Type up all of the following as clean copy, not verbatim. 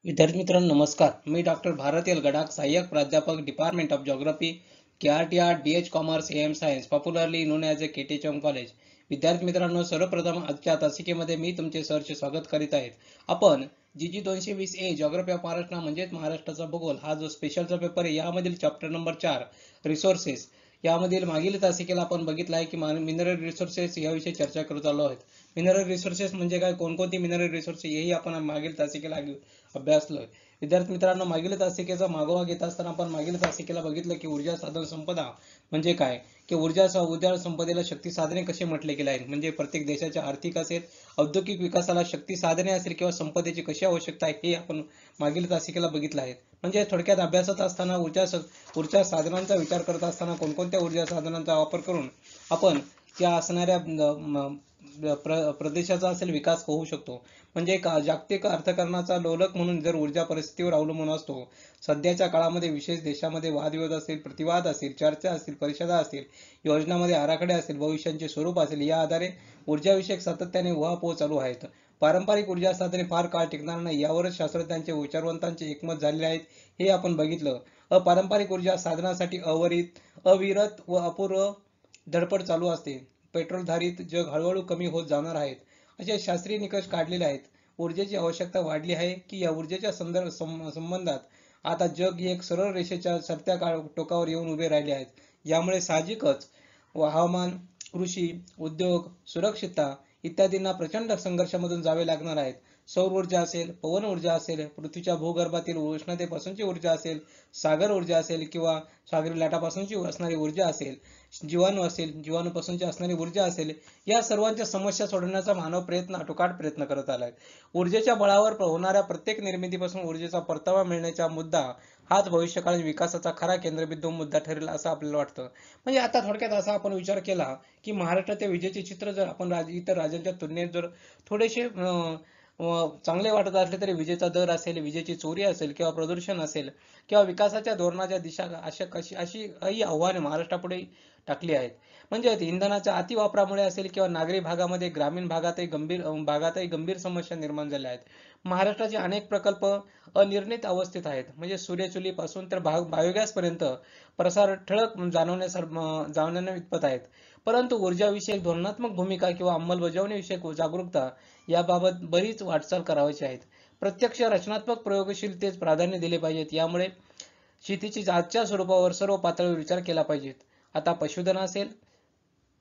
विद्यार्थी मित्रांनो नमस्कार. मी डॉक्टर भारत एल गडाख, सहाय्यक प्राध्यापक, department of geography, KRTR, DH commerce, AM science, popularly known as a KTHM college. विद्यार्थी मित्रांनो, सर्वप्रथम आजच्या तासिकेमध्ये मी तुमचे सहर्ष स्वागत करीत आहेत. आपण जी 220 जिओग्राफी ऑफ महाराष्ट्र म्हणजेच महाराष्ट्राचा भूगोल हा जो स्पेशलचा पेपर आहे यामधील चॅप्टर नंबर 4 रिसोर्सेस यामधील मागील तासिकेला आपण बघितलं आहे की मिनरल रिसोर्सेस याविषयी चर्चा करत आलो आहोत. मिनरल रिसोर्सेस म्हणजे काय, कोणकोणती मिनरल रिसोर्सेस हेही आपण मागील तासिकेला अभ्यासलोय. विद्यार्थी मित्रांनो, मागील तासिकेचा मागोवा घेत असताना आपण मागील तासिकेला बघितलं की ऊर्जा साधन संपदा म्हणजे काय, की ऊर्जा संपदेला शक्ती साधने कसे म्हटले गेले आहेत. म्हणजे प्रत्येक देशाच्या आर्थिक असेल, औद्योगिक विकासाला शक्ती साधने असेल किंवा संपदेची कशी आवश्यकता आहे हे आपण मागील तासिकेला बघितलं आहे. म्हणजे थोडक्यात अभ्यासत असताना ऊर्जा साधनांचा विचार करत असताना कोणकोणत्या ऊर्जा साधनांचा वापर करून आपण त्या असणाऱ्या प्रदेशाचा असेल विकास होऊ शकतो. म्हणजे जागतिक अर्थकारणाचा लोलक म्हणून जर ऊर्जा परिस्थितीवर अवलंबून असतो. सध्याच्या काळामध्ये विशेष देशामध्ये वादविवाद असेल, प्रतिवाद असेल, चर्चा असतील, परिषदा असतील, योजनामध्ये आराखडे असेल, भविष्याचे स्वरूप असेल, या आधारे ऊर्जाविषयक सातत्याने उहापोह चालू आहेत. पारंपरिक ऊर्जा साधने फार काळ टिकणार नाही यावरच शास्त्रज्ञांचे विचारवंतांचे एकमत झालेले आहेत, हे आपण बघितलं. अपारंपरिक ऊर्जा साधनासाठी अविरत व अपूर्व धडपड चालू असते. पेट्रोलधारित जग हळूहळू कमी होत जाणार आहेत असे शास्त्रीय निकष काढलेले आहेत. ऊर्जेची आवश्यकता वाढली आहे की या ऊर्जेच्या संबंधात आता जग एक सरळ रेषेच्या सरत्या टोकावर येऊन उभे राहिले आहेत. यामुळे साहजिकच हवामान, कृषी, उद्योग, सुरक्षितता इत्यादींना प्रचंड संघर्षामधून जावे लागणार आहेत. सौर ऊर्जा असेल, पवन ऊर्जा असेल, पृथ्वीच्या भूगर्भातील उष्णतेपासूनची ऊर्जा असेल, सागर ऊर्जा असेल किंवा सागरी लाटापासूनची असणारी ऊर्जा असेल, जीवाणू असेल, जीवाणूपासूनची असणारी ऊर्जा असेल, या सर्वांच्या समस्या सोडवण्याचा मानव आटोकाट प्रयत्न करत आलाय. ऊर्जेच्या बळावर होणाऱ्या प्रत्येक निर्मितीपासून ऊर्जेचा परतावा मिळण्याचा मुद्दा हाच भविष्यकाळीन विकासाचा खरा केंद्रबिंदू मुद्दा ठरेल असं आपल्याला वाटतं. म्हणजे आता थोडक्यात असा आपण विचार केला की महाराष्ट्राच्या विजेचे चित्र जर आपण इतर राज्यांच्या तुलनेत जर थोडेसे चांगले वाटत असले तरी विजेचा दर असेल, विजेची चोरी असेल किंवा प्रदूषण असेल किंवा विकासाच्या धोरणाच्या दिशा अशी ही आव्हाने महाराष्ट्रापुढे टाकली आहेत. म्हणजे इंधनाच्या अतिवापरामुळे असेल किंवा नागरी भागामध्ये, ग्रामीण भागातही गंभीर समस्या निर्माण झाल्या आहेत. महाराष्ट्राचे अनेक प्रकल्प अनिर्णित अवस्थेत आहेत. म्हणजे सूर्यचुलीपासून तर बायोगॅस पर्यंत प्रसार ठळक जाणवण्या इतपत आहेत. परंतु ऊर्जाविषयक धोरणात्मक भूमिका किंवा अंमलबजावणीविषयक जागरूकता याबाबत बरीच वाटचाल करावयाची आहेत. प्रत्यक्ष रचनात्मक प्रयोगशीलतेस प्राधान्य दिले पाहिजेत. यामुळे शेतीची आजच्या स्वरूपावर सर्व पातळीवर विचार केला पाहिजेत. आता पशुधन असेल,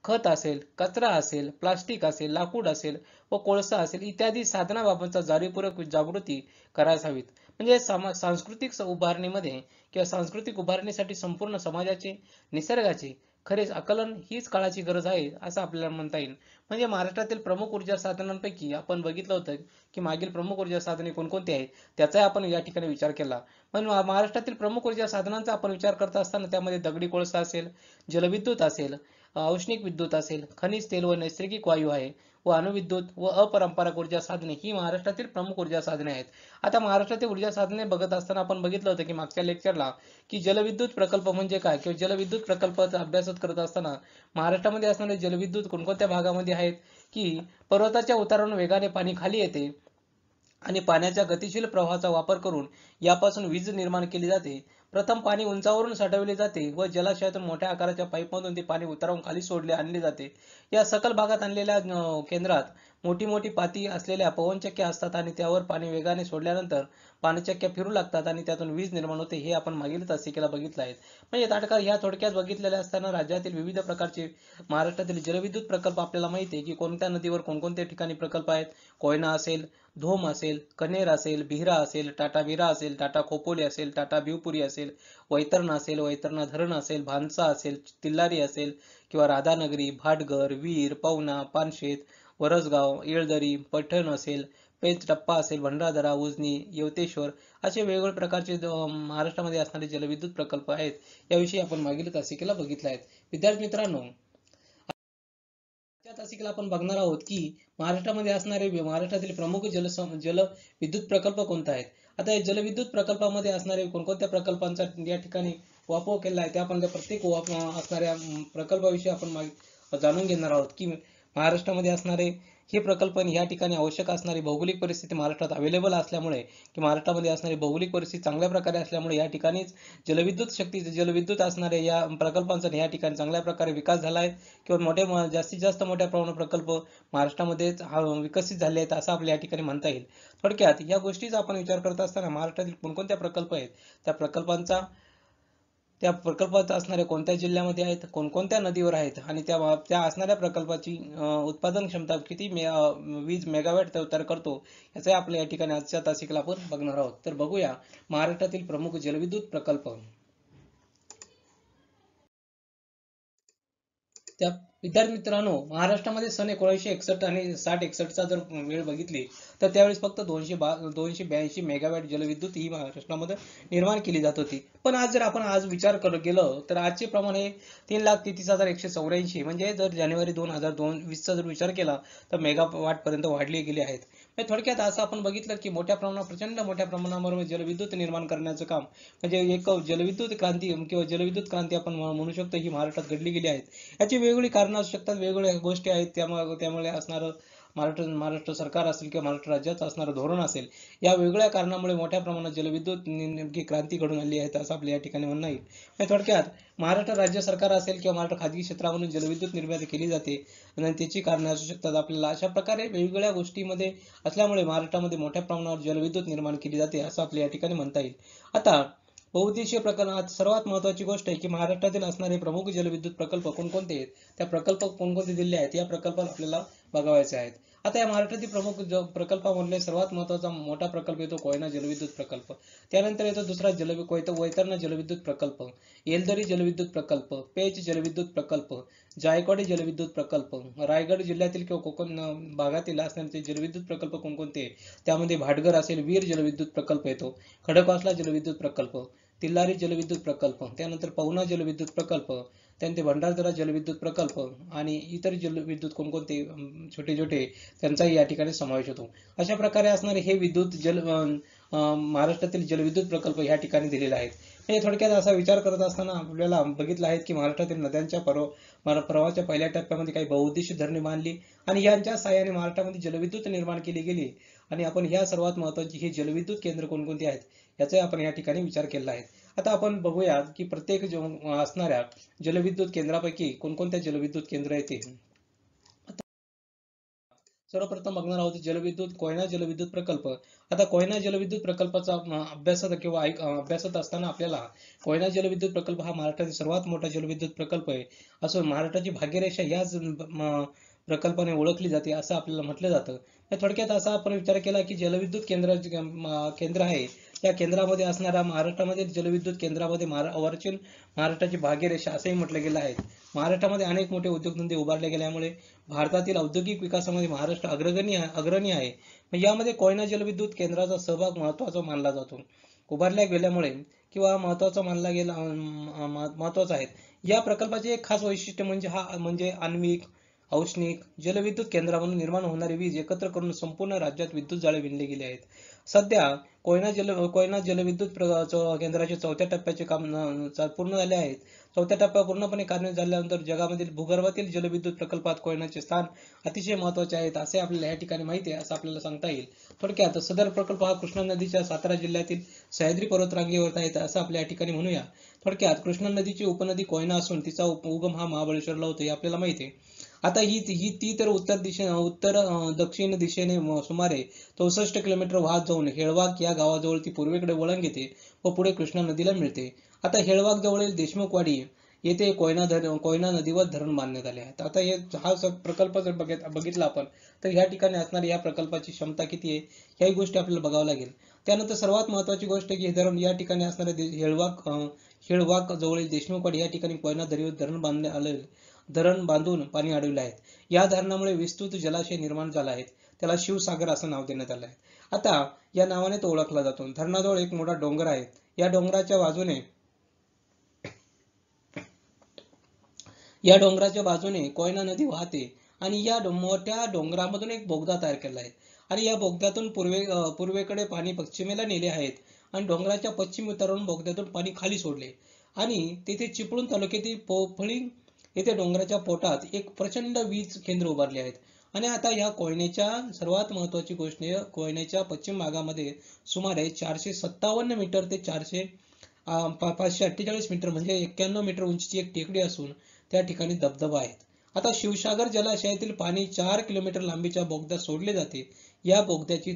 खत असेल, कचरा असेल, प्लास्टिक असेल, लाकूड असेल व कोळसा असेल इत्यादी साधनाबाबतचा जाणीवपूर्वक जागृती करायला हवीत. म्हणजे सांस्कृतिक उभारणीमध्ये किंवा सांस्कृतिक उभारणीसाठी संपूर्ण समाजाचे, निसर्गाचे खरेच आकलन हीच काळाची गरज आहे असं आपल्याला म्हणता येईल. म्हणजे महाराष्ट्रातील प्रमुख ऊर्जा साधनांपैकी आपण बघितलं होतं की मागील प्रमुख ऊर्जा साधने कोणकोणती आहेत त्याचा आपण या ठिकाणी विचार केला. पण महाराष्ट्रातील प्रमुख ऊर्जा साधनांचा आपण विचार करत असताना त्यामध्ये दगडी कोळसा असेल, जलविद्युत असेल, औष्णिक विद्युत असेल, खनिज तेल व नैसर्गिक वायू आहे व अणुविद्युत व अपारंपरिक ऊर्जा साधने ही महाराष्ट्रातील प्रमुख ऊर्जा साधने आहेत. आता महाराष्ट्रातील ऊर्जा साधने बघत असताना आपण बघितलं होतं की मागच्या लेक्चरला की जलविद्युत प्रकल्प म्हणजे काय किंवा जलविद्युत प्रकल्पाचा अभ्यास करत असताना महाराष्ट्रामध्ये असणारे जलविद्युत कोणकोणत्या भागामध्ये आहेत की पर्वताच्या उतारावरून वेगाने पाणी खाली येते आणि पाण्याच्या गतिशील प्रवाहाचा वापर करून यापासून वीज निर्माण केली जाते. प्रथम पाणी उंचावरून साठवले जाते व जलाशयातून मोठ्या आकाराच्या पाईपमधून ते पाणी उतरवून खाली आणले जाते. या सकल भागात आणलेल्या केंद्रात मोठी मोठी पाती असलेल्या पवनचक्क्या असतात आणि त्यावर पाणी वेगाने सोडल्यानंतर पाणचक्क्या फिरू लागतात आणि त्यातून वीज निर्माण होते. हे आपण मागील तासिकेला बघितलं आहे. म्हणजे ह्या थोडक्यात बघितलेल्या असताना राज्यातील विविध प्रकारचे महाराष्ट्रातील जलविद्युत प्रकल्प आपल्याला माहिती आहे की कोणत्या नदीवर कोणकोणत्या ठिकाणी प्रकल्प आहेत. कोयना असेल, धोम असेल, कनेर असेल, भिरा असेल, टाटा विरा असेल, टाटा खोपोली असेल, टाटा भिवपुरी असेल, वैतरणा असेल, वैतरणा धरण असेल, भानसा असेल, तिल्लारी असेल किंवा राधानगरी, भाटघर, वीर, पवना, पानशेत, वरसगाव, येळदरी, पैठण असेल, पेच टप्पा असेल, भंडारदरा, उजनी, येवतेश्वर असे वेगवेगळे प्रकारचे महाराष्ट्रामध्ये असणारे जलविद्युत प्रकल्प आहेत. याविषयी आपण मागील तासिकेला बघितले आहेत. विद्यार्थी मित्रांनो, आजच्या तासिकेला आपण बघणार आहोत की महाराष्ट्रातील प्रमुख जलविद्युत प्रकल्प कोणते आहेत. आता या जलविद्युत प्रकल्पामध्ये असणारे कोणकोणत्या प्रकल्पांचा या ठिकाणी वापर केला आहे, त्या आपण प्रत्येक असणाऱ्या प्रकल्पाविषयी आपण जाणून घेणार आहोत की महाराष्ट्रामध्ये असणारे हे प्रकल्प या ठिकाणी आवश्यक असणारी भौगोलिक परिस्थिती महाराष्ट्रात अवेलेबल असल्यामुळे की महाराष्ट्रामध्ये असणारी भौगोलिक परिस्थिती चांगल्या प्रकारे असल्यामुळे या ठिकाणीच जलविद्युत असणाऱ्या या प्रकल्पांचा या ठिकाणी चांगल्या प्रकारे विकास झाला आहे किंवा जास्तीत जास्त मोठ्या प्रमाणात प्रकल्प महाराष्ट्रामध्ये विकसित झाले आहेत असं आपल्या या ठिकाणी म्हणता येईल. थोडक्यात या गोष्टीचा आपण विचार करत असताना महाराष्ट्रातील कोणकोणत्या प्रकल्प आहेत, त्या प्रकल्पात असणाऱ्या कोणत्या जिल्ह्यामध्ये आहेत, कोणकोणत्या नदीवर आहेत आणि त्या असणाऱ्या प्रकल्पाची उत्पादन क्षमता किती वीज मेगावॅट तयार करतो याचा आपल्या या ठिकाणी आजच्या तासिकेला आपण बघणार आहोत. तर बघूया महाराष्ट्रातील प्रमुख जलविद्युत प्रकल्प. त्या विद्यार्थी मित्रांनो, महाराष्ट्रामध्ये सन 1961 आणि 60-61चा जर वेळ बघितली तर त्यावेळेस फक्त 282 मेगावॅट जलविद्युत ही महाराष्ट्रामध्ये निर्माण केली जात होती. पण जर आपण विचार केलं तर आजचे प्रमाण हे 3,33,184 म्हणजे जर जानेवारी 2020चा जर विचार केला तर मेगावॅट पर्यंत वाढले गेले आहेत. थोडक्यात असं आपण बघितलं की प्रचंड मोठ्या प्रमाणावर जलविद्युत निर्माण करण्याचं काम म्हणजे एक जलविद्युत क्रांती आपण म्हणू शकतो ही महाराष्ट्रात घडली गेली आहेत. याची वेगवेगळी कारणं असू शकतात, वेगवेगळ्या गोष्टी आहेत. त्यामुळे असणारं महाराष्ट्र सरकार असेल किंवा महाराष्ट्र राज्याचं असणारं धोरण असेल, या वेगवेगळ्या कारणामुळे मोठ्या प्रमाणात जलविद्युत नेमकी क्रांती घडून आली आहे असं आपल्या या ठिकाणी म्हणणं येईल. थोडक्यात महाराष्ट्र राज्य सरकार असेल किंवा महाराष्ट्र खाजगी क्षेत्रामधून जलविद्युत निर्मिती केली जाते आणि त्याची कारणे असू शकतात आपल्याला. अशा प्रकारे वेगवेगळ्या गोष्टीमध्ये असल्यामुळे महाराष्ट्रामध्ये मोठ्या प्रमाणावर जलविद्युत निर्माण केली जाते असं आपल्या या ठिकाणी म्हणता येईल. आता बहुउद्देशीय प्रकल्पात सर्वात महत्त्वाची गोष्ट आहे की महाराष्ट्रातील असणारे प्रमुख जलविद्युत प्रकल्प कोणकोणते आहेत, त्या प्रकल्प कोणकोणते जिल्हे आहेत या प्रकल्पाला आपल्याला बघावायचे आहेत. आता या महाराष्ट्रातील प्रमुख प्रकल्पामधले सर्वात महत्त्वाचा मोठा प्रकल्प येतो कोयना जलविद्युत प्रकल्प. त्यानंतर येतो दुसरा वैतरणा जलविद्युत प्रकल्प, येलदरी जलविद्युत प्रकल्प, पेच जलविद्युत प्रकल्प, जायकवाडी जलविद्युत प्रकल्प. रायगड जिल्ह्यातील किंवा कोकण भागातील असणारे जलविद्युत प्रकल्प कोणकोणते, त्यामध्ये भाटघर असेल, वीर जलविद्युत प्रकल्प येतो, खडकवासला जलविद्युत प्रकल्प, तिल्लारी जलविद्युत प्रकल्प, त्यानंतर पवना जलविद्युत प्रकल्प, त्यानंतर भंडारदरा जलविद्युत प्रकल्प आणि इतर जलविद्युत कोणकोणते छोटे छोटे त्यांचाही या ठिकाणी समावेश होतो. अशा प्रकारे असणारे हे महाराष्ट्रातील जलविद्युत प्रकल्प या ठिकाणी दिलेले आहेत. म्हणजे थोडक्यात असा विचार करत असताना आपल्याला बघितलं आहे की महाराष्ट्रातील नद्यांच्या प्रवाहाच्या पहिल्या टप्प्यामध्ये काही बहुउद्देशीय धरणे बांधली आणि यांच्या साहाय्याने महाराष्ट्रामध्ये जलविद्युत निर्माण केली गेली आणि आपण ह्या सर्वात महत्त्वाची ही जलविद्युत केंद्र कोणकोणती आहेत याचा आपण या ठिकाणी विचार केला आहे. आता आपण बघूया की प्रत्येक असणाऱ्या जलविद्युत केंद्रापैकी कोणकोणत्या जलविद्युत केंद्र येते. सर्वप्रथम बघणार आहोत कोयना जलविद्युत प्रकल्प. आता कोयना जलविद्युत प्रकल्पाचा अभ्यासत असताना आपल्याला कोयना जलविद्युत प्रकल्प हा महाराष्ट्रातील सर्वात मोठा जलविद्युत प्रकल्प आहे असून महाराष्ट्राची भाग्यरेषा याच प्रकल्पाने ओळखली जाते असं आपल्याला म्हटलं जातं. थोडक्यात असा आपण विचार केला की जलविद्युत केंद्र आहे, या केंद्रामध्ये असणारा महाराष्ट्रामध्ये जलविद्युत केंद्रामध्ये महाराष्ट्राची भाग्यरेषा असंही म्हटलं गेलं आहे. महाराष्ट्रामध्ये अनेक मोठे उद्योगधंदे उभारले गेल्यामुळे भारतातील औद्योगिक विकासामध्ये महाराष्ट्र अग्रणी आहे. यामध्ये कोयना जलविद्युत केंद्राचा सहभाग महत्त्वाचा मानला जातो. उभारल्या गेल्यामुळे किंवा महत्त्वाचा आहे. या प्रकल्पाचे एक खास वैशिष्ट्य म्हणजे आण्विक औष्णिक जलविद्युत केंद्रामधून निर्माण होणारी वीज एकत्र करून संपूर्ण राज्यात विद्युत जाळे विणले गेले आहेत. सध्या कोयना जलविद्युत केंद्राचे 4थ्या टप्प्याचे काम पूर्ण झाले आहेत. 4थ्या टप्पा पूर्णपणे कार्यान्वित झाल्यानंतर जगामधील भूगर्भातील जलविद्युत प्रकल्पात कोयनाचे स्थान अतिशय महत्त्वाचे आहेत असे आपल्याला या ठिकाणी माहिती आहे असं आपल्याला सांगता येईल. थोडक्यात सदर प्रकल्प हा कृष्णा नदीच्या सातारा जिल्ह्यातील सह्याद्री पर्वतरांगेवर आहे असं आपल्या या ठिकाणी म्हणूया. थोडक्यात कृष्णा नदीची उपनदी कोयना असून तिचा उगम हा महाबळेश्वरला होतो हे आपल्याला माहिती आहे. आता ती तर उत्तर दक्षिण दिशेने सुमारे 64 किलोमीटर वाहत जाऊन हेळवाक या गावाजवळ ती पूर्वेकडे वळण घेते व पुढे कृष्णा नदीला मिळते. आता हेळवाक जवळील देशमुखवाडी येथे कोयना नदीवर धरण बांधण्यात आले आहे. आता हा प्रकल्प जर बघितला आपण तर या ठिकाणी असणारी या प्रकल्पाची क्षमता किती आहे ह्याही गोष्टी आपल्याला बघावं लागेल. त्यानंतर सर्वात महत्त्वाची गोष्ट की हे धरण या ठिकाणी असणारे हेळवाक जवळील देशमुखवाडी या ठिकाणी कोयना नदीवर धरण बांधून पाणी अडवले आहेत. या धरणामुळे विस्तृत जलाशय निर्माण झाला आहे. त्याला शिवसागर असं नाव देण्यात आलं आहे. आता या नावाने तो ओळखला जातो. धरणाजवळ एक मोठा डोंगर आहे. या डोंगराच्या बाजूने कोयना नदी वाहते आणि या मोठ्या डोंगरामधून एक बोगदा तयार केला आहे आणि या बोगद्यातून पूर्वेकडे पाणी पश्चिमेला नेले आहेत आणि डोंगराच्या पश्चिम उतारावरून बोगद्यातून पाणी खाली सोडले आणि तेथे चिपळूण तालुक्यातील पोफळी येथे डोंगराच्या पोटात एक प्रचंड वीज केंद्र उभारले आहेत. आणि आता या कोयनेच्या सर्वात महत्वाची गोष्ट कोयनेच्या पश्चिम भागामध्ये सुमारे 457 मीटर ते 548 मीटर म्हणजे 91 मीटर उंचीची एक टेकडी असून त्या ठिकाणी धबधबा आहेत. आता शिवसागर जलाशयातील पाणी 4 किलोमीटर लांबीच्या बोगद्यात सोडले जाते. या बोगद्याची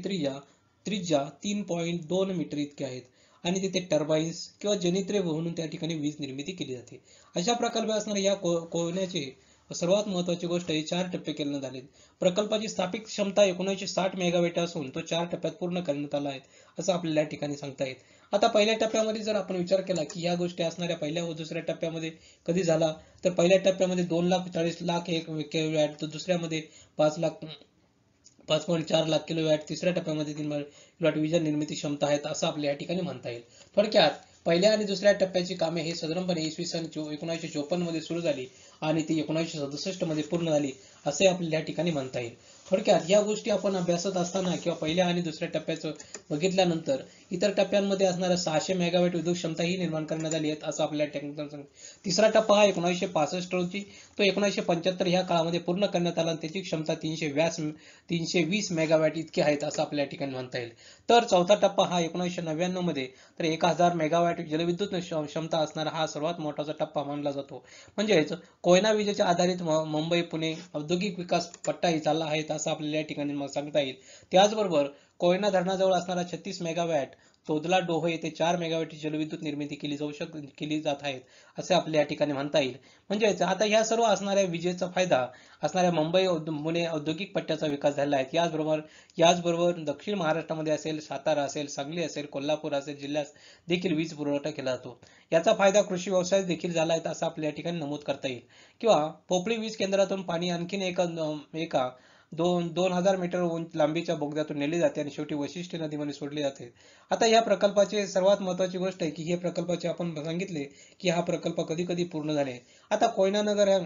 त्रिज्या 3.2 मीटर इतकी आहेत आणि तिथे टर्बाईन्स किंवा जनित्रे म्हणून त्या ठिकाणी वीज निर्मिती केली जाते. अशा प्रकल्प असणाऱ्या या कोयनेचे सर्वात महत्वाची गोष्ट ही 4 टप्पे केले झाले. प्रकल्पाची स्थापित क्षमता 1960 मेगावॅट असून तो 4 टप्प्यात पूर्ण करण्यात आला आहे असं आपल्याला या ठिकाणी सांगता येईल. आता पहिल्या टप्प्यामध्ये जर आपण विचार केला की या गोष्टी असणाऱ्या पहिल्या व दुसऱ्या टप्प्यामध्ये कधी झाला तर पहिल्या टप्प्यामध्ये 2,40,00,000 एक किलोवॅट, तर दुसऱ्यामध्ये 5.4 लाख किलोवॅट, तिसऱ्या टप्प्यामध्ये 3 किलोवॅट वीज निर्मिती क्षमता आहेत असं आपल्या या ठिकाणी म्हणता येईल. थोडक्यात पहिल्या आणि दुसऱ्या टप्प्याची कामे हे साधारणपणे इसवी सन 1954 मध्ये सुरू झाली आणि ती 1967 मध्ये पूर्ण झाली असे आपल्याला या ठिकाणी म्हणता येईल. थोडक्यात या गोष्टी आपण अभ्यासत असताना किंवा पहिल्या आणि दुसऱ्या टप्प्याचं बघितल्यानंतर इतर टप्प्यांमध्ये असणाऱ्या 600 मेगावॅट विद्युत क्षमता ही निर्माण करण्यात आली आहे असं आपल्याला टेक्निकल. तिसरा टप्पा हा 1965 रोजी तो 1975 ह्या काळामध्ये पूर्ण करण्यात आला आणि त्याची क्षमता 320 मेगावॅट इतकी आहेत असं आपल्या ठिकाणी म्हणता येईल. तर चौथा टप्पा हा 1999 मध्ये तर 1000 मेगावॅट जलविद्युत क्षमता असणारा हा सर्वात मोठाचा टप्पा मानला जातो. म्हणजेच कोयना विजेच्या आधारित मुंबई पुणे औद्योगिक विकास पट्टा ही चालला आहे असं आपल्याला या ठिकाणी सांगता येईल. त्याचबरोबर कोयना धरणाजवळ असणारा 36 मेगावॅट तोदला डोह येथे 4 मेगावॅटची जलविद्युत निर्मिती केली जात आहे असे आपल्या या ठिकाणी म्हणता येईल. म्हणजेच आता ह्या सर्व असणाऱ्या विजेचा फायदा असणाऱ्या मुंबई पुणे औद्योगिक पट्ट्याचा विकास झाला आहे. याचबरोबर दक्षिण महाराष्ट्रामध्ये असेल, सातारा असेल, सांगली असेल, कोल्हापूर असेल जिल्ह्यात देखील वीज पुरवठा केला जातो. याचा फायदा कृषी व्यवसायात देखील झाला आहे असं आपल्या या ठिकाणी नमूद करता येईल. किंवा पोपळी वीज केंद्रातून पाणी आणखीन एका 2000 मीटर लांबीच्या बोगद्यातून नेले जाते आणि शेवटी वशिष्ठी नदीमध्ये सोडले जाते. आता या प्रकल्पाचे सर्वात महत्वाची गोष्ट आहे की हे प्रकल्पाचे आपण सांगितले की हा प्रकल्प कधी कधी पूर्ण झाले. आता कोयनानगर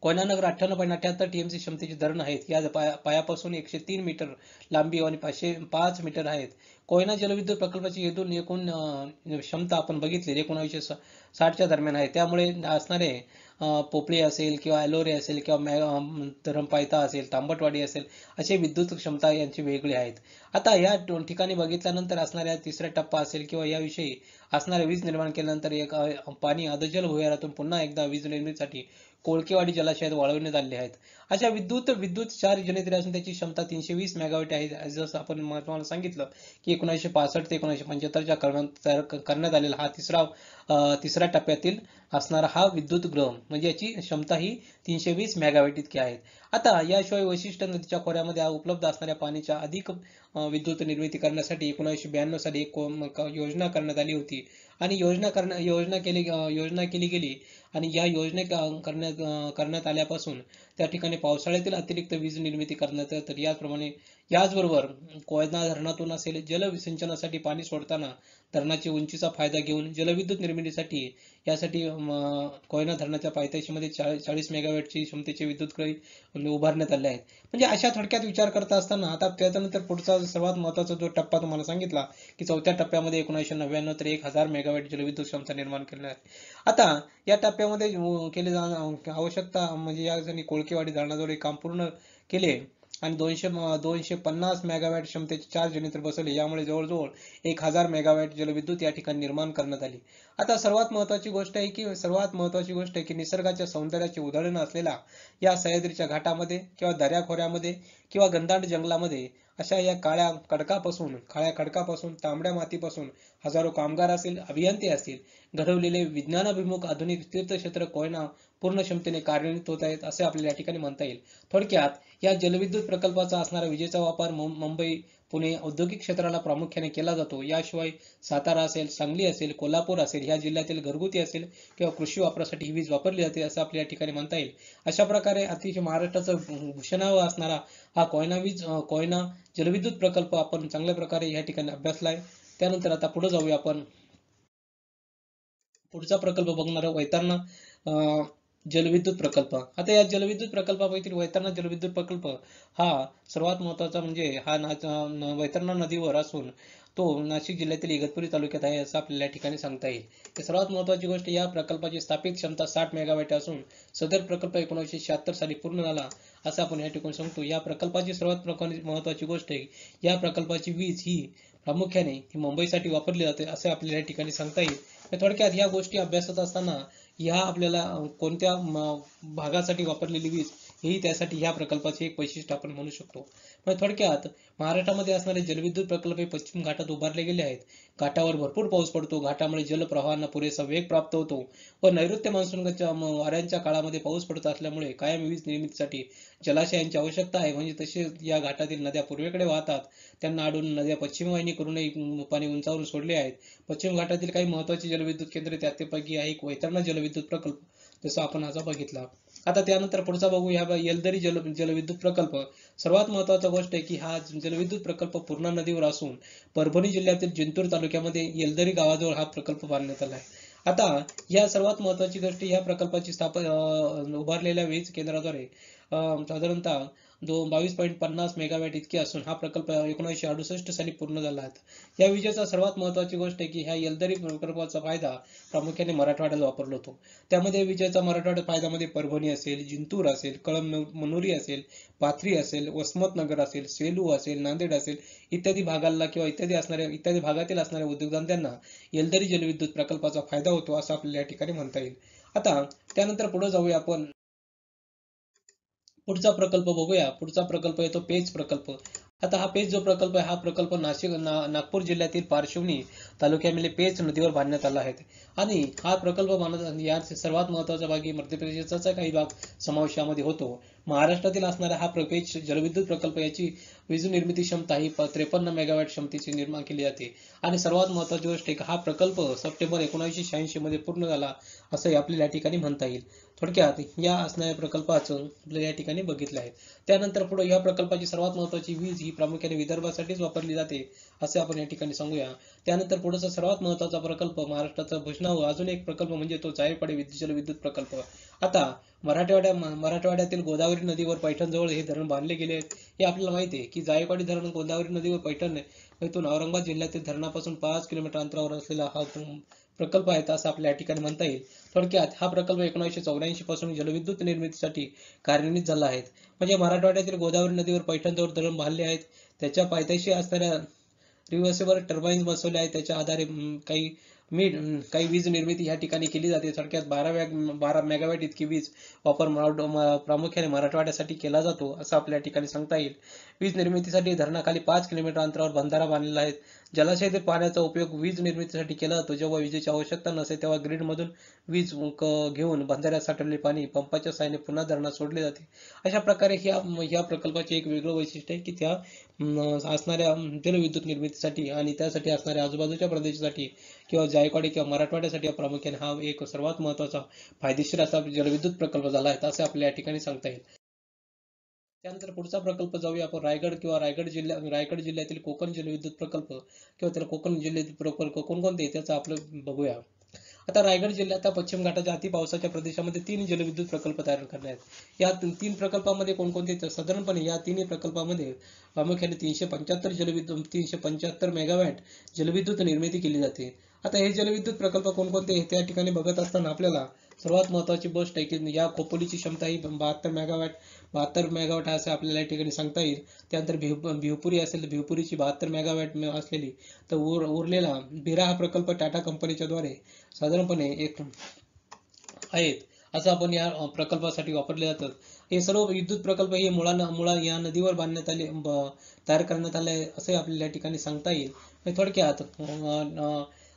58.78 टीएमसी क्षमतेची धरण आहेत. या पायापासून 103 मीटर लांबी आणि 505 मीटर आहेत. कोयना जलविद्युत प्रकल्पाची एकूण क्षमता आपण बघितली 1960च्या दरम्यान आहे. त्यामुळे असणारे पोपळी असेल किंवा एलोरे असेल किंवा धरमपायता असेल, तांबटवाडी असेल असे विद्युत क्षमता यांची वेगळी आहेत. आता या ठिकाणी बघितल्यानंतर असणाऱ्या तिसरा टप्पा असेल किंवा याविषयी असणारे वीज निर्माण केल्यानंतर एक पाणी अधजल भूयारातून पुन्हा एकदा वीज निर्मितीसाठी कोळकेवाडी जलाशयात वाळवण्यात आले आहेत. अशा विद्युत 4 जनरेटर असून त्याची क्षमता 320 मेगावॅट आहे. जसं आपण तुम्हाला सांगितलं की 1965 ते 1975च्या करण्यात आलेला हा तिसऱ्या टप्प्यातील असणारा हा विद्युत गृह म्हणजे याची क्षमता ही 320 मेगावॅट इतकी आहे. आता याशिवाय वशिष्ठ नदीच्या खोऱ्यामध्ये उपलब्ध असणाऱ्या पाण्याच्या अधिक विद्युत निर्मिती करण्यासाठी 1992 साली एक योजना करण्यात आली होती आणि योजना केली गेली आणि या करण्यात आल्यापासून त्या ठिकाणी पावसाळ्यातील अतिरिक्त वीज निर्मिती करण्यात तर याचबरोबर कोयना धरणातून असेल जलसिंचनासाठी पाणी सोडताना धरणाची उंचीचा फायदा घेऊन जलविद्युत निर्मितीसाठी यासाठी कोयना धरणाच्या पायथ्याशीमध्ये 40 मेगावॅटची क्षमतेचे विद्युत गृह उभारण्यात आले आहेत. म्हणजे अशा थोडक्यात विचार करता असताना आता त्याच्यानंतर पुढचा सर्वात महत्वाचा जो टप्पा तुम्हाला सांगितला की चौथ्या टप्प्यामध्ये 1999 तर 1000 मेगावॅट जलविद्युत क्षमता निर्माण करण्यात आहे. आता या टप्प्यामध्ये केले जाणं आवश्यकता म्हणजे या कोळकेवाडी धरणाजवळ काम पूर्ण केले आणि 250 मेगावॅट क्षमतेचे 4 जनरेटर बसवले. यामुळे जवळजवळ 1000 मेगावॅट जलविद्युत या ठिकाणी निर्माण करण्यात आली. आता सर्वात महत्वाची गोष्ट आहे की निसर्गाच्या सौंदर्याची उधळण असलेल्या या सह्याद्रीच्या घाटामध्ये किंवा दऱ्याखोऱ्यामध्ये किंवा घनदाट जंगलामध्ये अशा या काळ्या खडकापासून तांबड्या मातीपासून हजारो कामगार असतील, अभियंते असतील घडवलेले विज्ञानाभिमुख आधुनिक तीर्थक्षेत्र कोयना पूर्ण क्षमतेने कार्यान्वित होत आहेत असे आपल्याला या ठिकाणी म्हणता येईल. थोडक्यात या जलविद्युत प्रकल्पाचा असणारा विजेचा वापर मुंबई पुणे औद्योगिक क्षेत्राला प्रामुख्याने केला जातो. याशिवाय सातारा असेल, सांगली असेल, कोल्हापूर असेल या जिल्ह्यातील घरगुती असेल किंवा कृषी वापरासाठी ही वीज वापरली जाते असं आपल्या या ठिकाणी म्हणता येईल. अशा प्रकारे अतिशय महाराष्ट्राचं भूषणावं असणारा हा कोयना जलविद्युत प्रकल्प आपण चांगल्या प्रकारे या ठिकाणी अभ्यासलाय. त्यानंतर आता पुढे जाऊया आपण पुढचा प्रकल्प बघणार वैतरणा जलविद्युत प्रकल्प. आता या जलविद्युत प्रकल्पापैकी वैतरणा जलविद्युत प्रकल्प हा सर्वात महत्वाचा म्हणजे हा वैतरणा नदीवर असून तो नाशिक जिल्ह्यातील इगतपुरी तालुक्यात आहे असं आपल्याला या ठिकाणी सांगता येईल. सर्वात महत्वाची गोष्ट या प्रकल्पाची स्थापित क्षमता 60 मेगावॅट असून सदर प्रकल्प 1976 साली पूर्ण झाला असं आपण या ठिकाणी सांगतो. या प्रकल्पाची सर्वात महत्त्वाची गोष्ट आहे, या प्रकल्पाची वीज ही प्रामुख्याने ही मुंबईसाठी वापरली जाते असे आपल्याला या ठिकाणी सांगता येईल. थोडक्यात या गोष्टी अभ्यासत असताना ह्या आपल्याला कोणत्या भागासाठी वापरलेली वीज हेही त्यासाठी ह्या प्रकल्पाचे एक वैशिष्ट्य आपण म्हणू शकतो. पण थोडक्यात महाराष्ट्रामध्ये असणारे जलविद्युत प्रकल्प हे पश्चिम घाटात उभारले गेले आहेत. घाटावर भरपूर पाऊस पडतो, घाटामुळे जलप्रवाहांना पुरेसा वेग प्राप्त होतो व नैऋत्य मान्सूनच्या वाऱ्यांच्या काळामध्ये पाऊस पडत असल्यामुळे कायम वीज निर्मितीसाठी जलाशयांची आवश्यकता आहे. म्हणजे तसे या घाटातील नद्या पूर्वेकडे वाहतात, त्यांना अडून नद्या पश्चिम वाहिनी करूनही पाणी उंचावरून सोडले आहेत. पश्चिम घाटातील काही महत्त्वाची जलविद्युत केंद्रे त्यापैकी आहे एक वैतरणा जलविद्युत प्रकल्प, जसं आपण आज बघितला. आता त्यानंतर पुढचा बघू, ह्या येलदरी जलविद्युत प्रकल्प. सर्वात महत्त्वाची गोष्ट आहे की हा जलविद्युत प्रकल्प पूर्णा नदीवर असून परभणी जिल्ह्यातील जिंतूर तालुक्यामध्ये येलदरी गावाजवळ हा प्रकल्प बांधण्यात आला आहे. आता या सर्वात महत्त्वाची गोष्ट, या प्रकल्पाची उभारलेल्या वीज केंद्राद्वारे साधारणतः 22.50 मेगावॅट इतके असून हा प्रकल्प 1968 साली पूर्ण झाला आहे. या विजेचा सर्वात महत्त्वाची गोष्ट आहे की ह्या येलदरी प्रकल्पाचा फायदा प्रामुख्याने मराठवाड्याला वापरला होतो. त्यामध्ये विजेचा मराठवाड्यात फायद्यामध्ये परभणी असेल, जिंतूर असेल, मनोरी असेल, पाथरी असेल, वसमतनगर असेल, सेलू असेल, नांदेड असेल इत्यादी भागाला किंवा इत्यादी भागातील असणाऱ्या उद्योगधंद्यांना येलदरी जलविद्युत प्रकल्पाचा फायदा होतो असं आपल्याला या ठिकाणी म्हणता येईल. आता त्यानंतर पुढे जाऊया आपण. पुढचा प्रकल्प बघूया. पुढचा प्रकल्प येतो पेच प्रकल्प. आता हा पेच जो प्रकल्प आहे, हा प्रकल्प नागपूर जिल्ह्यातील पारशिवनी तालुक्यामध्ये पेच नदीवर बांधण्यात आला आहे. आणि हा प्रकल्प या सर्वात महत्त्वाचा भाग मध्य प्रदेशाचा काही भाग समावेश यामध्ये होतो. महाराष्ट्रातील असणारा हा पेच जलविद्युत प्रकल्प याची वीज निर्मिती क्षमता ही 53 मेगावॅट क्षमतेची निर्माण केली जाते. आणि सर्वात महत्त्वाची गोष्ट आहे, हा प्रकल्प सप्टेंबर 1986 मध्ये पूर्ण झाला असं आपल्याला या ठिकाणी म्हणता येईल. थोडक्यात या असणाऱ्या प्रकल्पाचं आपल्याला या ठिकाणी बघितलं आहे. त्यानंतर पुढे या प्रकल्पाची सर्वात महत्त्वाची वीज ही प्रामुख्याने विदर्भासाठीच वापरली जाते असे आपण या ठिकाणी सांगूया. त्यानंतर पुढचा सर्वात महत्त्वाचा प्रकल्प महाराष्ट्राचा भूषणावर अजून एक प्रकल्प म्हणजे तो जायकवाडी जलविद्युत प्रकल्प. आता मराठवाड्यातील गोदावरी नदीवर पैठणजवळ हे धरण बांधले गेले आहेत. हे आपल्याला माहिती आहे की जायकवाडी धरण गोदावरी नदीवर पैठण येथून औरंगाबाद जिल्ह्यातील धरणापासून 5 किलोमीटर अंतरावर असलेला हा प्रकल्प आहे असं आपल्या या ठिकाणी म्हणता येईल. थोडक्यात हा प्रकल्प 1984 पासून जलविद्युत निर्मितीसाठी कार्यान्वित झाला आहे. म्हणजे मराठवाड्यातील गोदावरी नदीवर पैठणजवळ धरण बांधले आहेत. त्याच्या पायथ्याशी असणाऱ्या रिव्हर्सेबल टर्बाईन्स बसवले आहेत. त्याच्या आधारे काही वीज निर्मिती या ठिकाणी केली जाते. थोडक्यात 12 मेगावॅट इतकी वीज वापर प्रामुख्याने मराठवाड्यासाठी केला जातो असं आपल्या ठिकाणी सांगता येईल. वीज निर्मितीसाठी धरणाखाली 5 किलोमीटर अंतरावर बंधारा बांधलेला आहे. जलाशयातील पाण्याचा उपयोग वीज निर्मितीसाठी केला जातो. जेव्हा विजेची आवश्यकता नसेल तेव्हा ग्रीडमधून वीज घेऊन बंधाऱ्यात साठवलेले पाणी पंपाच्या साहाय्याने पुन्हा धरणात सोडले जाते. अशा प्रकारे ह्या प्रकल्पाचे एक वेगळं वैशिष्ट्य आहे की त्या असणाऱ्या जलविद्युत निर्मितीसाठी आणि त्यासाठी असणाऱ्या आजूबाजूच्या प्रदेशासाठी किंवा जायकवाडी किंवा मराठवाड्यासाठी प्रामुख्याने हा एक सर्वात महत्त्वाचा फायदेशीर असा जलविद्युत प्रकल्प झाला आहे असे आपल्या या ठिकाणी सांगता येईल. त्यानंतर पुढचा प्रकल्प जाऊया आपण रायगड जिल्ह्यातील कोकण जलविद्युत प्रकल्प किंवा त्याला कोकण जलविद्युत प्रकल्प कोणकोणते त्याचं आपलं बघूया. आता रायगड जिल्ह्यात पश्चिम घाटाच्या अति पावसाच्या प्रदेशामध्ये 3 जलविद्युत प्रकल्प तयार करण्यात आहेत. या 3 प्रकल्पामध्ये कोणकोणते, साधारणपणे या तिन्ही प्रकल्पामध्ये प्रामुख्याने 375 मेगावॅट जलविद्युत निर्मिती केली जाते. आता हे जलविद्युत प्रकल्प कोणकोणते त्या ठिकाणी बघत असताना आपल्याला सर्वात महत्त्वाची गोष्ट आहे की या खोपोलीची क्षमता ही 72 मेगावॅट असं आपल्याला या ठिकाणी सांगता येईल. त्यानंतर भिवपुरी असेल तर भिवपुरीची 72 मेगावॅट असलेली, तर उरलेला बिरा हा प्रकल्प टाटा कंपनीच्या द्वारे साधारणपणे एक आहेत असं आपण या प्रकल्पासाठी वापरले जातात. हे सर्व विद्युत प्रकल्प हे मुळा या नदीवर बांधण्यात आले तयार करण्यात आले असे आपल्याला या ठिकाणी सांगता येईल. थोडक्यात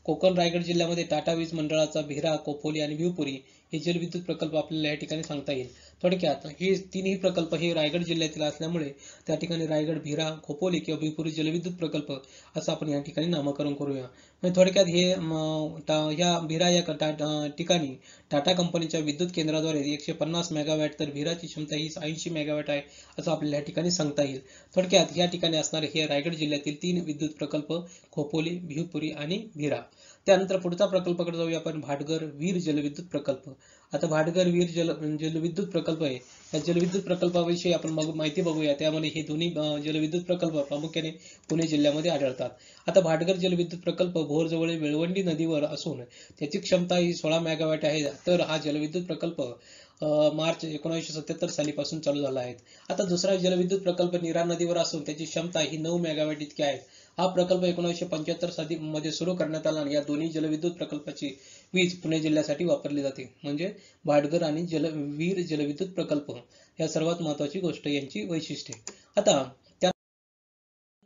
कोकण रायगड जिल्ह्यामध्ये टाटा वीज मंडळाचा बिरा, खोपोली आणि भिवपुरी हे जलविद्युत प्रकल्प आपल्याला या ठिकाणी सांगता येईल. थोडक्यात हे तिन्ही प्रकल्प हे रायगड जिल्ह्यातील असल्यामुळे त्या ठिकाणी रायगड, बिरा, खोपोली किंवा भिवपुरी जलविद्युत प्रकल्प असं आपण या ठिकाणी नामकरण करूया. थोडक्यात ह्या बिरा या ठिकाणी टाटा कंपनीच्या विद्युत केंद्राद्वारे 150 मेगावॅट, तर बिराची क्षमता ही 80 मेगावॅट आहे असं आपल्याला या ठिकाणी सांगता येईल. थोडक्यात या ठिकाणी असणारे हे रायगड जिल्ह्यातील 3 विद्युत प्रकल्प खोपोली, भिवपुरी आणि बिरा. त्यानंतर पुढचा प्रकल्पाकडे जाऊया आपण, भाटघर वीर जलविद्युत प्रकल्प. आता भाटघर वीर जलविद्युत प्रकल्प आहे. या जलविद्युत प्रकल्पाविषयी आपण माहिती बघूया. त्यामध्ये हे दोन्ही जलविद्युत प्रकल्प प्रामुख्याने पुणे जिल्ह्यामध्ये आढळतात. आता भाटघर जलविद्युत प्रकल्प भोरजवळील वेळवंडी नदीवर असून त्याची क्षमता ही 16 मेगावॅट आहे. तर हा जलविद्युत प्रकल्प मार्च 1977 सालीपासून चालू झाला आहे. आता दुसरा जलविद्युत प्रकल्प नीरा नदीवर असून त्याची क्षमता ही 9 मेगावॅट इतकी आहे. हा प्रकल्प 1975 साली मध्ये सुरू करण्यात आला आणि या दोन्ही जलविद्युत प्रकल्पाची वीज पुणे जिल्ह्यासाठी वापरली जाते. म्हणजे भाटघर आणि वीर जलविद्युत प्रकल्प या सर्वात महत्वाची गोष्ट यांची वैशिष्ट्ये. आता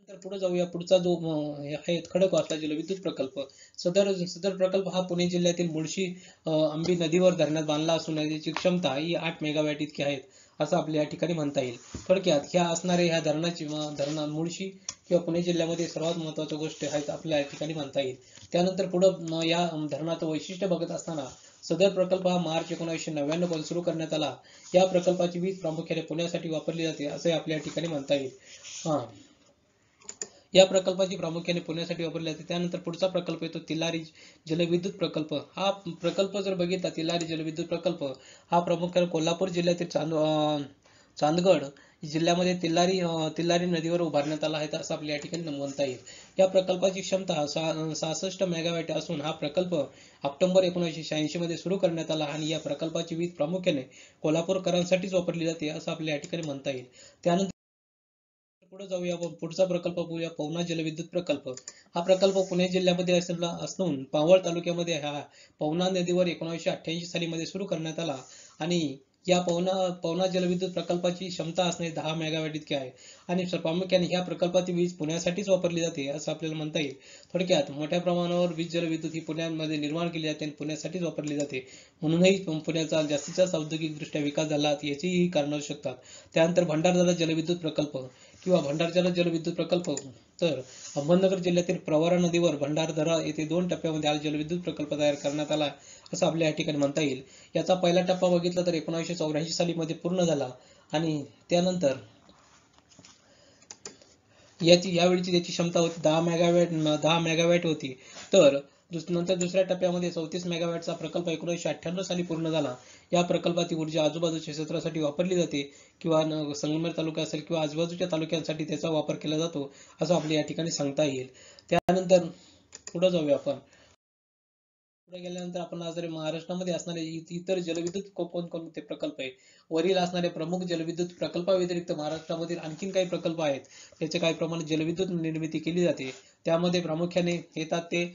तर पुढे जाऊया. पुढचा जो आहे खडकवासला जलविद्युत प्रकल्प. सदर प्रकल्प हा पुणे जिल्ह्यातील मुळशी आंबी नदीवर धरणात बांधला असून याची क्षमता ही 8 मेगावॅट इतकी आहे असं आपल्या या ठिकाणी म्हणता येईल. थोडक्यात ह्या धरणाची मुळशी किंवा पुणे जिल्ह्यामध्ये सर्वात महत्वाच्या गोष्टी आहेत आपल्या या ठिकाणी म्हणता येईल. त्यानंतर पुढं या धरणाचं वैशिष्ट्य बघत असताना सदर प्रकल्प हा मार्च 1999 पासून सुरू करण्यात आला. या प्रकल्पाची वीज प्रामुख्याने पुण्यासाठी वापरली जाते असे आपल्या या ठिकाणी म्हणता येईल. या प्रकल्पाची प्रामुख्याने पुण्यासाठी वापरली जाते. त्यानंतर पुढचा प्रकल्प येतो तिलारी जलविद्युत प्रकल्प. हा प्रकल्प जर बघितला, तिलारी जलविद्युत प्रकल्प हा प्रामुख्याने कोल्हापूर जिल्ह्यातील चांदगड जिल्ह्यामध्ये तिल्लारी नदीवर उभारण्यात आला आहे असं आपल्या या ठिकाणी म्हणता येईल. या प्रकल्पाची क्षमता 66 मेगावॅट असून हा प्रकल्प ऑक्टोबर 1986 मध्ये सुरू करण्यात आला आणि या प्रकल्पाची वीज प्रामुख्याने कोल्हापूरकरांसाठीच वापरली जाते असं आपल्या या ठिकाणी म्हणता येईल. त्यानंतर पुढे जाऊया. पुढचा प्रकल्प पाहूया, पवना जलविद्युत प्रकल्प. हा प्रकल्प पुणे जिल्ह्यामध्ये असून पावळ तालुक्यामध्ये हा पवना नदीवर 1988 साली मध्ये सुरू करण्यात आला आणि या पवना जलविद्युत प्रकल्पाची क्षमता असणे 10 मेगावॅट इतकी आहे आणि प्रामुख्याने ह्या प्रकल्पाची वीज पुण्यासाठीच वापरली जाते असं आपल्याला म्हणता येईल. थोडक्यात मोठ्या प्रमाणावर वीज जलविद्युत ही पुण्यामध्ये निर्माण केली जाते आणि पुण्यासाठीच वापरली जाते. म्हणूनही पुण्याचा जास्तीत जास्त औद्योगिकदृष्ट्या विकास झाला याचीही कारणं असू शकतात. त्यानंतर भंडारदरा जलविद्युत प्रकल्प किंवा भंडारदरा जलविद्युत प्रकल्प. तर अहमदनगर जिल्ह्यातील प्रवरा नदीवर भंडारदरा येथे 2 टप्प्यामध्ये हा जलविद्युत प्रकल्प तयार करण्यात आला असं आपल्या या ठिकाणी म्हणता येईल. याचा पहिला टप्पा बघितला तर 1984 साली मध्ये पूर्ण झाला आणि त्यानंतर यावेळीची त्याची क्षमता होती 10 मेगावॅट होती. तर नंतर दुसऱ्या टप्प्यामध्ये 34 मेगावॅटचा प्रकल्प 1998 साली पूर्ण झाला. या प्रकल्पाची ऊर्जा आजूबाजूच्या क्षेत्रासाठी वापरली जाते किंवा संगमेश्वर तालुका असेल किंवा आजूबाजूच्या तालुक्यांसाठी त्याचा वापर केला जातो असं आपल्या या ठिकाणी सांगता येईल. त्यानंतर पुढे जाऊया आपण. पुढे गेल्यानंतर आपण आज महाराष्ट्रामध्ये असणारे इतर जलविद्युत कोणकोणते प्रकल्प आहे. वरील असणारे प्रमुख जलविद्युत प्रकल्पाव्यतिरिक्त महाराष्ट्रामधील आणखीन काही प्रकल्प आहेत. त्याचे काही प्रमाणात जलविद्युत निर्मिती केली जाते. त्यामध्ये प्रामुख्याने येतात ते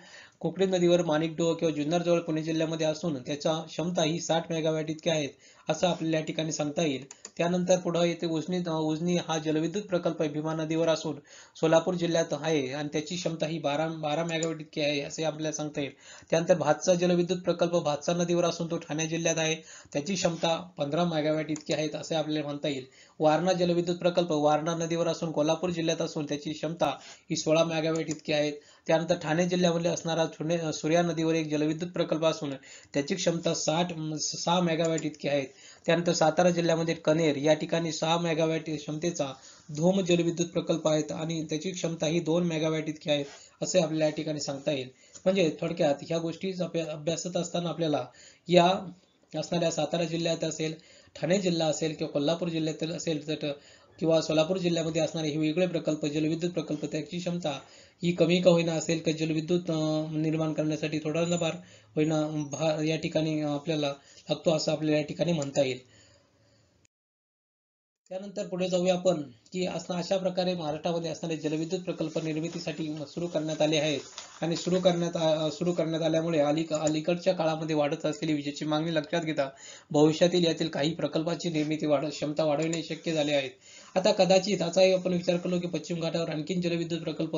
कोकणी नदीवर माणिकडोह किंवा जुन्नर जवळ पुणे जिल्ह्यामध्ये असून त्याचा क्षमता ही 60 मेगावॅट इतकी आहेत असं आपल्याला या ठिकाणी सांगता येईल. त्यानंतर पुढे येते उजनी हा जलविद्युत प्रकल्प भीमा नदीवर असून सोलापूर जिल्ह्यात आहे आणि त्याची क्षमता ही 12 मेगावॅट इतकी आहे असे आपल्याला सांगता येईल. त्यानंतर भातसा जलविद्युत प्रकल्प भातसा नदीवर असून तो ठाणे जिल्ह्यात आहे. त्याची क्षमता 15 मेगावॅट इतकी आहे असे आपल्याला म्हणता येईल. वारणा जलविद्युत प्रकल्प वारणा नदीवर असून कोल्हापूर जिल्ह्यात असून त्याची क्षमता ही 16 मेगावॅट इतकी आहे. त्यानंतर ठाणे जिल्ह्यामध्ये असणारा सूर्या नदीवर एक जलविद्युत प्रकल्प असून त्याची क्षमता 6 मेगावॅट इतकी आहे. त्यानंतर सातारा जिल्ह्यामध्ये कनेर या ठिकाणी 6 मेगावॅट क्षमतेचा धोम जलविद्युत प्रकल्प आहे आणि त्याची क्षमता ही 2 मेगावॅट इतकी आहे असे आपल्याला या ठिकाणी सांगता येईल. म्हणजे थोडक्यात ह्या गोष्टी अभ्यासत असताना आपल्याला या असणाऱ्या सातारा जिल्ह्यात असेल, ठाणे जिल्हा असेल किंवा कोल्हापूर जिल्ह्यातील असेल तर किंवा सोलापूर जिल्ह्यामध्ये असणारे हे वेगळे प्रकल्प जलविद्युत प्रकल्प त्याची क्षमता ही कमी का होईना असेल का जलविद्युत निर्माण करण्यासाठी थोडा ना फार होईना या ठिकाणी आपल्याला लागतो असं आपल्याला या ठिकाणी म्हणता येईल. त्यानंतर पुढे जाऊया आपण की अशा प्रकारे महाराष्ट्रामध्ये असणारे जलविद्युत प्रकल्प निर्मितीसाठी सुरू करण्यात आले आहेत आणि सुरू करण्यात आल्यामुळे अलीकडच्या काळामध्ये वाढत असलेली विजेची मागणी लक्षात घेता भविष्यातील यातील काही प्रकल्पाची क्षमता वाढवणे शक्य झाले आहेत. आता कदाचित असाही आपण विचार केलो की पश्चिम घाटावर आणखीन जलविद्युत प्रकल्प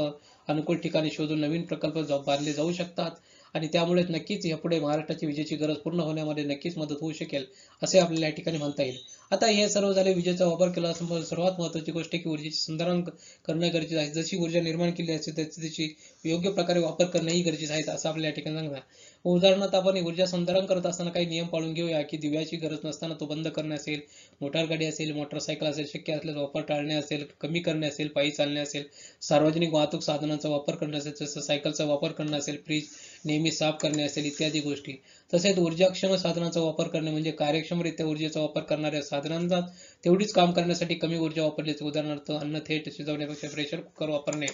अनुकूल ठिकाणी शोधून नवीन प्रकल्प बांधले जाऊ शकतात आणि त्यामुळे नक्कीच यापुढे महाराष्ट्राची विजेची गरज पूर्ण होण्यामध्ये नक्कीच मदत होऊ शकेल असे आपल्याला या ठिकाणी म्हणता येईल. आता हे सर्व झाले विजेचा वापर केला सर्वात महत्त्वाची गोष्ट की ऊर्जेचे संधारण करणे गरजेचे आहे. जशी ऊर्जा निर्माण केली असते त्याची योग्य प्रकारे वापर करणेही गरजेचे आहे असं आपल्या या ठिकाणी सांगता. उदाहरणार्थ आपण ऊर्जा संधारण करत असताना काही नियम पाळून घेऊया की दिव्याची गरज नसताना तो बंद करणे असेल, मोटार गाडी असेल, मोटरसायकल असेल, शक्य असल्यास वापर टाळणे असेल, कमी करणे असेल, पायी चालणे असेल, सार्वजनिक वाहतूक साधनांचा वापर करणे असेल, जसं सायकलचा वापर करणे असेल, फ्रीज नेहमी साफ करणे असेल इत्यादी गोष्टी. तसेच ऊर्जाक्षम साधनांचा वापर करणे म्हणजे कार्यक्षमरित्या ऊर्जेचा वापर करणाऱ्या साधनांचा तेवढीच काम करण्यासाठी कमी ऊर्जा वापरली. उदाहरणार्थ अन्न थेट शिजवण्यापेक्षा प्रेशर कुकर वापरणे.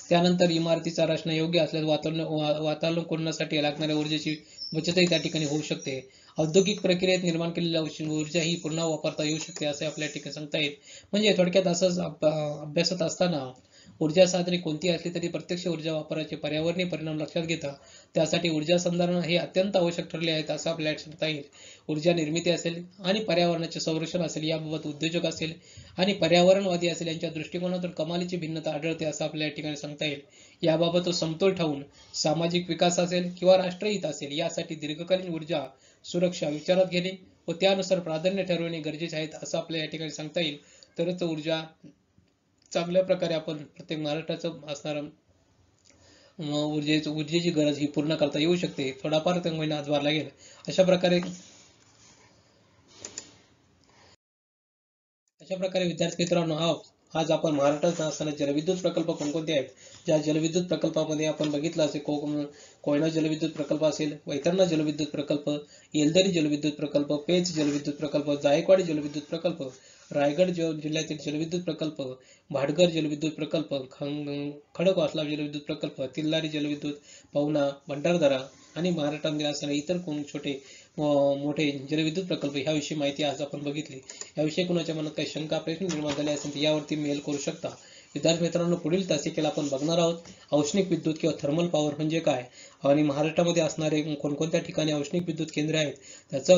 त्यानंतर इमारतीचा रचना योग्य असल्यास वातानुकूलनासाठी लागणाऱ्या ऊर्जेची बचतही त्या ठिकाणी होऊ शकते. औद्योगिक प्रक्रियेत निर्माण केलेल्या ऊर्जा ही पुन्हा वापरता येऊ शकते असे आपल्या ठिकाणी सांगता येईल. म्हणजे थोडक्यात असंच अभ्यासात असताना ऊर्जा साधने कोणती असली तरी प्रत्यक्ष ऊर्जा वापराचे पर्यावरणीय परिणाम लक्षात घेता त्यासाठी ऊर्जा संधारण हे अत्यंत आवश्यक ठरले आहेत असं आपल्याला सांगता येईल. ऊर्जा निर्मिती असेल आणि पर्यावरणाचे संरक्षण असेल याबाबत उद्योजक असेल आणि पर्यावरणवादी असेल यांच्या दृष्टिकोनातून कमालीची भिन्नता आढळते असं आपल्या ठिकाणी सांगता येईल. याबाबत तो समतोल ठेवून सामाजिक विकास असेल किंवा राष्ट्रहित असेल यासाठी दीर्घकालीन ऊर्जा सुरक्षा विचारात घेणे व त्यानुसार प्राधान्य ठरवणे गरजेचे आहेत असं आपल्या या ठिकाणी सांगता येईल. तरच ऊर्जा चांगल्या प्रकारे आपण प्रत्येक महाराष्ट्राचं असणारं ऊर्जेची गरज ही पूर्ण करता येऊ शकते. थोडाफार महिना हातभार लागेल. अशा प्रकारे विद्यार्थी मित्रांनो आज आपण महाराष्ट्रात असताना जलविद्युत प्रकल्प कोणकोणते आहेत, ज्या जलविद्युत प्रकल्पामध्ये आपण बघितलं असेल कोयना जलविद्युत प्रकल्प असेल, वैतरणा जलविद्युत प्रकल्प, येलदरी जलविद्युत प्रकल्प, पेच जलविद्युत प्रकल्प, जायकवाडी जलविद्युत प्रकल्प, रायगड जिल्ह्यातील जलविद्युत प्रकल्प, भाटघर जलविद्युत प्रकल्प, खडकवासला जलविद्युत प्रकल्प, तिल्लारी जलविद्युत, पवना, भंडारदरा आणि महाराष्ट्रामध्ये असणारे इतर कोण छोटे मोठे जलविद्युत प्रकल्प ह्याविषयी माहिती आज आपण बघितली. याविषयी कुणाच्या मनात काही शंका प्रश्न निर्माण झाले असेल तर यावरती मेल करू शकता. विद्यार्थी मित्रांनो, पुढील तासिकेला आपण बघणार आहोत औष्णिक विद्युत किंवा थर्मल पॉवर म्हणजे काय आणि महाराष्ट्रामध्ये असणारे कोणकोणत्या ठिकाणी औष्णिक विद्युत केंद्र आहेत त्याचा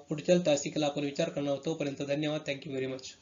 पुढच्या तासिकेला आपण विचार करणार आहोत. तोपर्यंत धन्यवाद. Thank you very much.